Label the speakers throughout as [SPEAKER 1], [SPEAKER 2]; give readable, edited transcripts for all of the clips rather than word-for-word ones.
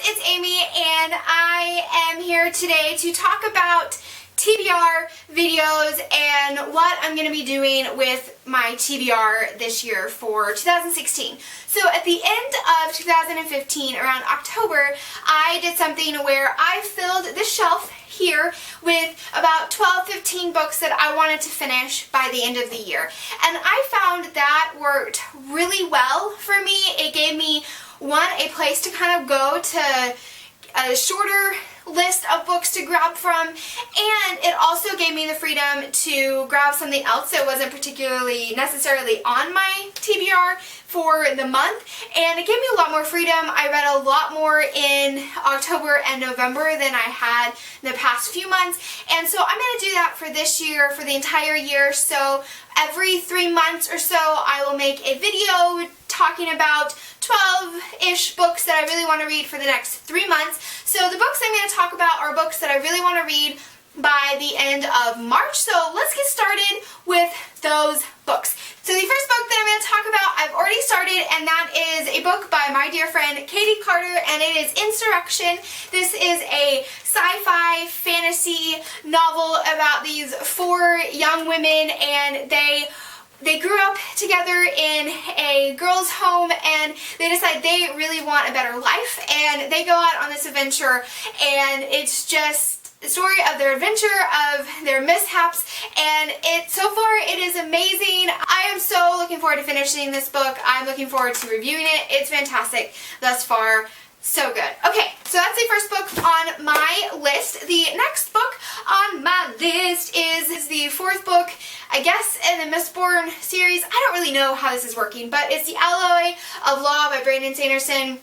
[SPEAKER 1] it's Amy and I am here today to talk about TBR videos and what I'm going to be doing with my TBR this year for 2016. So at the end of 2015, around October, I did something where I filled this shelf here with about 12-15 books that I wanted to finish by the end of the year. And I found that worked really well for me. It gave me, one, a place to kind of go to a shorter list of books to grab from, and it also gave me the freedom to grab something else that wasn't particularly necessarily on my TBR for the month, and it gave me a lot more freedom. I read a lot more in October and November than I had in the past few months, and so I'm going to do that for this year, for the entire year. So every 3 months or so I will make a video talking about 12-ish books that I really want to read for the next 3 months. So the books I'm going to talk about are books that I really want to read by the end of March. So let's get started with those books. So the first book that I'm going to talk about, I've already started, and that is a book by my dear friend Katie Carter, and it is Insurrection. This is a sci-fi fantasy novel about these 4 young women, and they grew up together in a girls' home, and they decide they really want a better life, and they go out on this adventure, and it's just the story of their adventure, of their mishaps, and so far it is amazing. I am so looking forward to finishing this book. I'm looking forward to reviewing it. It's fantastic thus far. So good. Okay, so that's the first book on my list. The next book on my list is the 4th book, I guess, in the Mistborn series. I don't really know how this is working, but it's The Alloy of Law by Brandon Sanderson.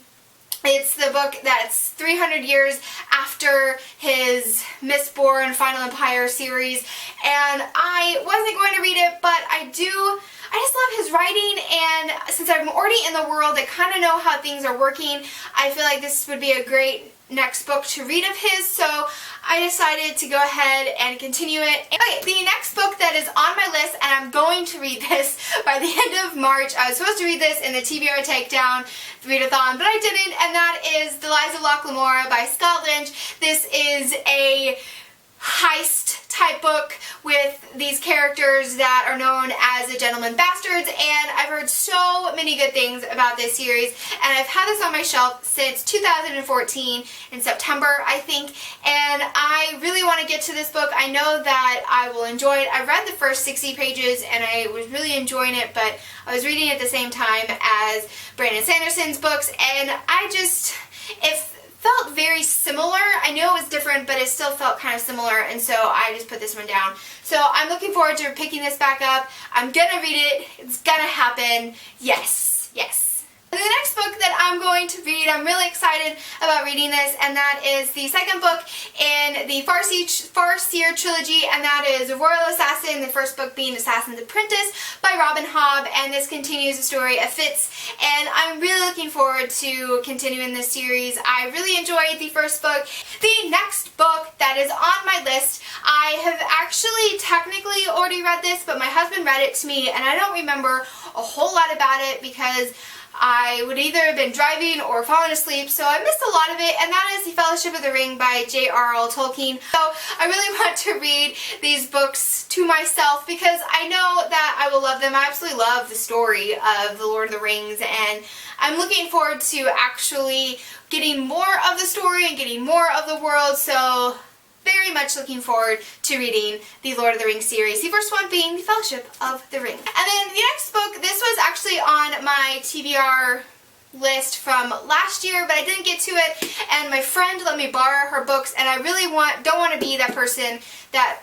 [SPEAKER 1] It's the book that's 300 years after his Mistborn Final Empire series, and I wasn't going to read it, but I just love his writing, and since I'm already in the world, I kind of know how things are working, I feel like this would be a great next book to read of his, so I decided to go ahead and continue it. Okay, the next book that is on my list, and I'm going to read this by the end of March. I was supposed to read this in the TBR Takedown readathon, but I didn't, and that is The Lies of Locke, Lamora by Scott Lynch. This is a heist type book with these characters that are known as the Gentlemen Bastards, and I've heard so many good things about this series, and I've had this on my shelf since 2014 in September, I think, and I really want to get to this book. I know that I will enjoy it. I read the first 60 pages and I was really enjoying it, but I was reading it at the same time as Brandon Sanderson's books, and it felt very similar. I know it was different, but it still felt kind of similar, and so I just put this one down. So I'm looking forward to picking this back up. I'm gonna read it. It's gonna happen. Yes, yes. The next book that I'm going to read, I'm really excited about reading this, and that is the second book in the Farseer trilogy, and that is Royal Assassin, the first book being Assassin's Apprentice by Robin Hobb, and this continues the story of Fitz, and I'm really looking forward to continuing this series. I really enjoyed the first book. The next book that is on my list, I have actually technically already read this, but my husband read it to me, and I don't remember a whole lot about it because I would either have been driving or falling asleep, so I missed a lot of it, and that is The Fellowship of the Ring by J.R.R. Tolkien. So I really want to read these books to myself because I know that I will love them. I absolutely love the story of The Lord of the Rings, and I'm looking forward to actually getting more of the story and getting more of the world, so very much looking forward to reading the Lord of the Rings series. The first one being The Fellowship of the Ring. And then the next book, this was actually on my TBR list from last year, but I didn't get to it, and my friend let me borrow her books, and I really don't want to be that person that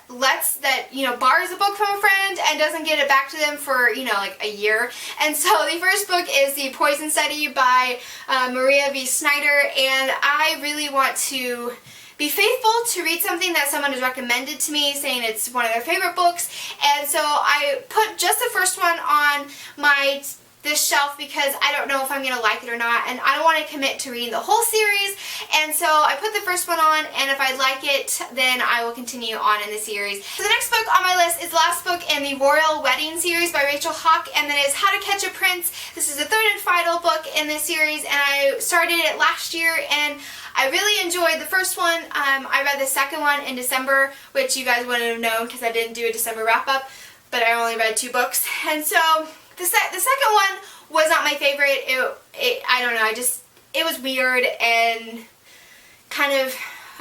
[SPEAKER 1] borrows a book from a friend and doesn't get it back to them for, like a year. And so the first book is The Poison Study by Maria V. Snyder, and I really want to be faithful to read something that someone has recommended to me, saying it's one of their favorite books, and so I put just the first one on this shelf because I don't know if I'm going to like it or not, and I don't want to commit to reading the whole series, and so I put the first one on, and if I like it, then I will continue on in the series. So the next book on my list is the last book in the Royal Wedding series by Rachel Hawke, and that is How to Catch a Prince. This is the third and final book in this series, and I started it last year, and I really enjoyed the first one. I read the second one in December, which you guys wouldn't have known because I didn't do a December wrap-up, but I only read 2 books. And so the second one was not my favorite. I don't know, it was weird and kind of,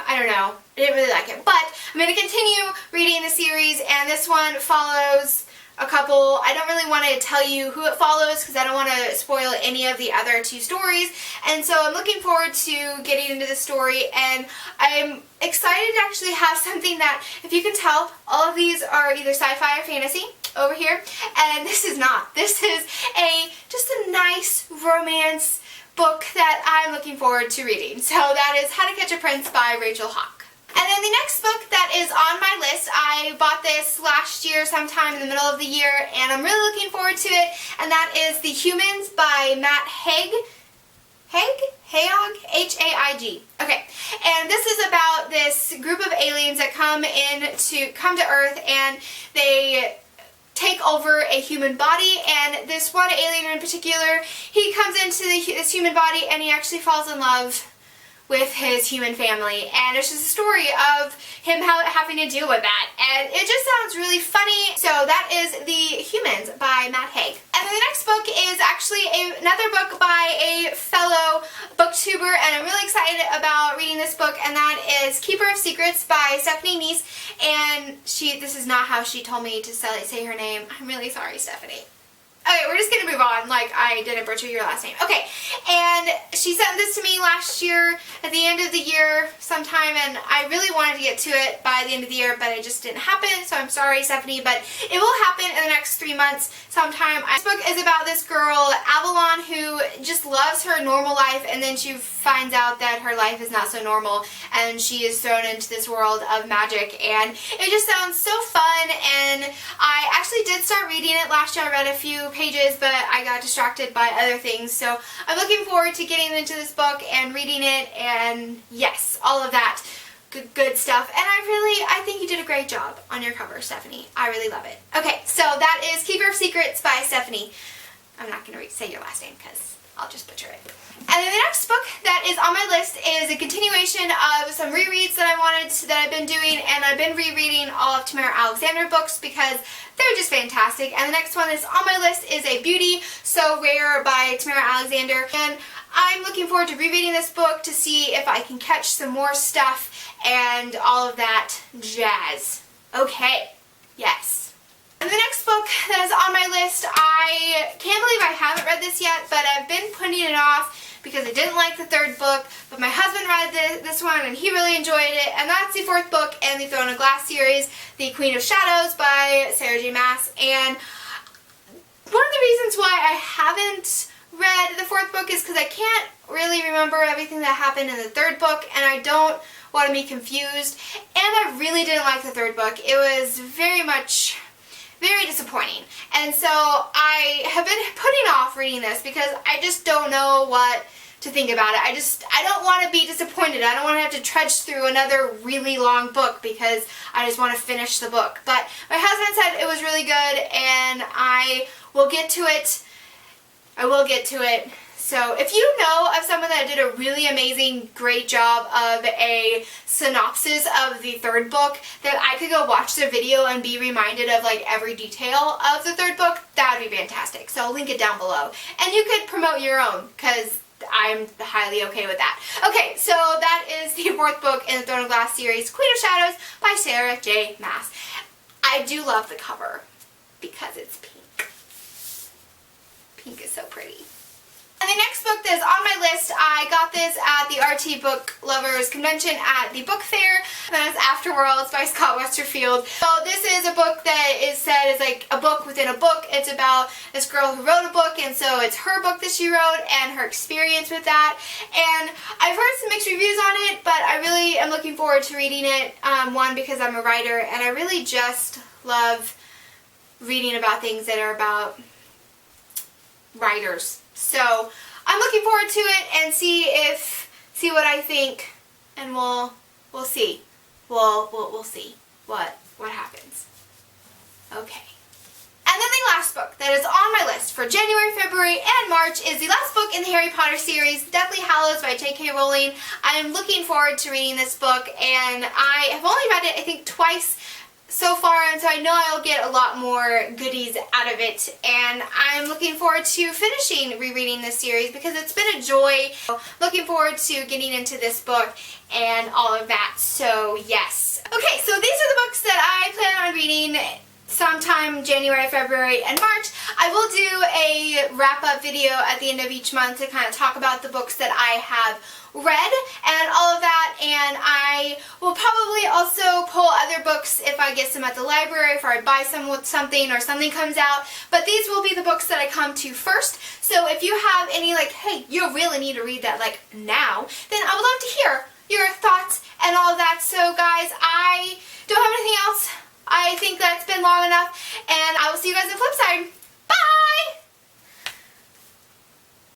[SPEAKER 1] I don't know, I didn't really like it. But I'm going to continue reading the series, and this one follows a couple. I don't really want to tell you who it follows because I don't want to spoil any of the other 2 stories, and so I'm looking forward to getting into the story, and I'm excited to actually have something that, if you can tell, all of these are either sci-fi or fantasy over here, and this is not. This is just a nice romance book that I'm looking forward to reading. So that is How to Catch a Prince by Rachel Hawke. And then the next book that is on my list, I bought this last year sometime in the middle of the year, and I'm really looking forward to it, and that is The Humans by Matt Haig. Haig? H-A-I-G. Okay, and this is about this group of aliens that come to Earth, and they take over a human body, and this one alien in particular, he comes into this human body and he actually falls in love with his human family, and it's just a story of him having to deal with that, and it just sounds really funny. So that is The Humans by Matt Haig. And then the next book is actually another book by a fellow booktuber, and I'm really excited about reading this book, and that is Keeper of Secrets by Stephanie Neese, and this is not how she told me to say her name. I'm really sorry, Stephanie. Okay, we're just going to move on like I didn't butcher your last name. Okay, and she sent this to me last year at the end of the year sometime, and I really wanted to get to it by the end of the year, but it just didn't happen, so I'm sorry, Stephanie, but it will happen in the next 3 months sometime. This book is about this girl, Avalon, who just loves her normal life, and then she finds out that her life is not so normal, and she is thrown into this world of magic, and it just sounds so fun, and I actually did start reading it last year. I read a few pages, but I got distracted by other things, so I'm looking forward to getting into this book and reading it, and yes, all of that good stuff, and I think you did a great job on your cover, Stephanie. I really love it. Okay, so that is Keeper of Secrets by Stephanie. I'm not going to say your last name because I'll just butcher it. And then the next book that is on my list is a continuation of some rereads that I've been doing, and I've been rereading all of Tamara Alexander books because they're just fantastic. And the next one that's on my list is A Beauty So Rare by Tamara Alexander, and I'm looking forward to rereading this book to see if I can catch some more stuff and all of that jazz. Okay, yes. And the next book that is on my list, I can't believe I haven't read this yet, but I've been putting it off because I didn't like the 3rd book, but my husband read this one and he really enjoyed it, and that's the 4th book in the Throne of Glass series, The Queen of Shadows by Sarah J. Maas. And one of the reasons why I haven't read the 4th book is because I can't really remember everything that happened in the 3rd book, and I don't want to be confused, and I really didn't like the 3rd book. It was very disappointing, and so I have been putting off reading this because I just don't know what to think about it. I don't want to be disappointed. I don't want to have to trudge through another really long book because I just want to finish the book. But my husband said it was really good, and I will get to it. I will get to it. So if you know of someone that did a really amazing, great job of a synopsis of the 3rd book that I could go watch their video and be reminded of like every detail of the 3rd book, that would be fantastic. So I'll link it down below. And you could promote your own because I'm highly okay with that. Okay, so that is the 4th book in the Throne of Glass series, Queen of Shadows by Sarah J. Maas. I do love the cover because it's pink. Pink is so pretty. And the next book that is on my list, I got this at the RT Book Lovers Convention at the book fair. That is Afterworlds by Scott Westerfield. So this is a book that is said is like a book within a book. It's about this girl who wrote a book, and so it's her book that she wrote and her experience with that. And I've heard some mixed reviews on it, but I really am looking forward to reading it. One, because I'm a writer, and I really just love reading about things that are about writers. So I'm looking forward to it and see what I think, and we'll see. We'll see what happens. Okay. And then the last book that is on my list for January, February, and March is the last book in the Harry Potter series, Deathly Hallows by J.K. Rowling. I am looking forward to reading this book, and I have only read it, I think, twice so far, and so I know I'll get a lot more goodies out of it, and I'm looking forward to finishing rereading this series because it's been a joy. Looking forward to getting into this book and all of that, so yes. Okay, so these are the books that I plan on reading sometime January, February, and March. I will do a wrap-up video at the end of each month to kind of talk about the books that I have read and all of that, and I will probably also pull other books if I get some at the library, if I buy some with something or something comes out, but these will be the books that I come to first. So if you have any like, hey, you really need to read that like now, then I would love to hear your thoughts and all of that. So guys, I don't have anything else. I think that's been long enough, and I will see you guys on the flip side. Bye!